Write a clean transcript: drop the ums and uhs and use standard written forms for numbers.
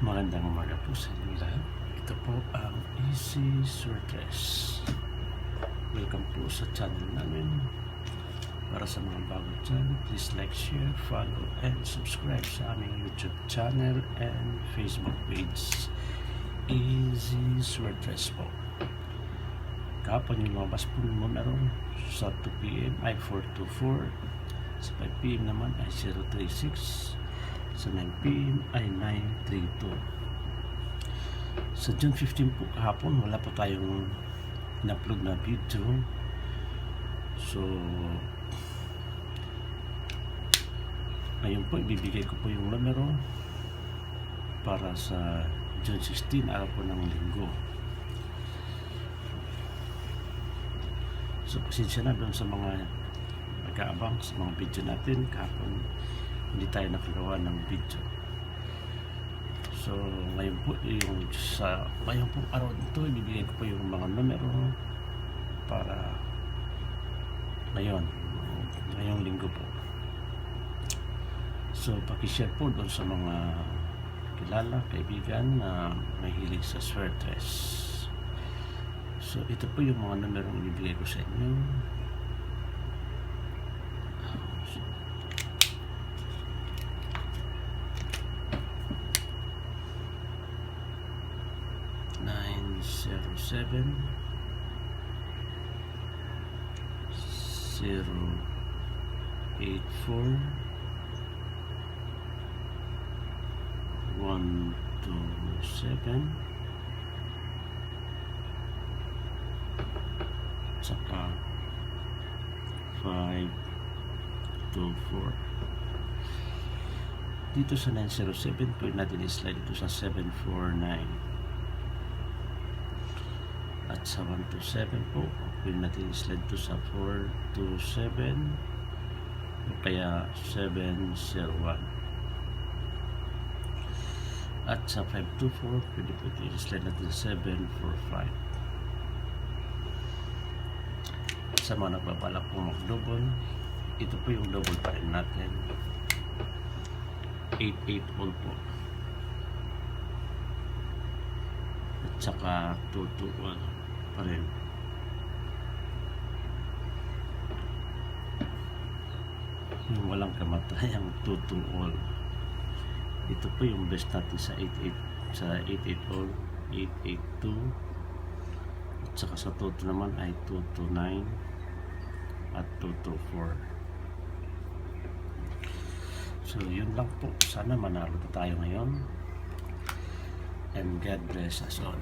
Magandang umaga po sa inyo lahat. Ito po ang Easy Sortress. Welcome po sa channel namin. Para sa mga bagong channel, please like, share, follow, and subscribe sa aming YouTube channel and Facebook page. Easy Sortress po. Kapag yung lumabas po muna ron sa 2 PM ay 424, sa 5 PM naman ay 036, sa 9 PM ay 932. Sa June 15 po kahapon, wala pa tayong in-upload na video. So ngayon po ibibigay ko po yung numero para sa June 16, araw po ng linggo. So pasensya na doon sa mga nag-aabang sa mga video natin kahapon, hindi tayo nakagawa ng video. So ngayon po ngayon po araw nito ibibigay ko po yung mga numero para ngayong linggo po. So paki-share po doon sa mga kilala, kaibigan na mahilig sa Sortress. So ito po yung mga numero na ibibigay ko sa inyo. 907 084 127 saka 524. Dito sa 907 pwede natin i-slide dito sa 749. At sa 127 po, pwede natin i-slide to sa 427 o kaya 701. At sa 524, pwede i-slide natin sa 745. Sa mga nagbabalak po mag-double, ito po yung double pa rin natin. 881 po. At saka 221 pa rin. Yung walang kamatayang 221. Ito po yung best natin sa 881, 882. At saka sa 22 naman ay 229 at 224. So yun lang po. Sana manalo tayo ngayon. And God bless us all.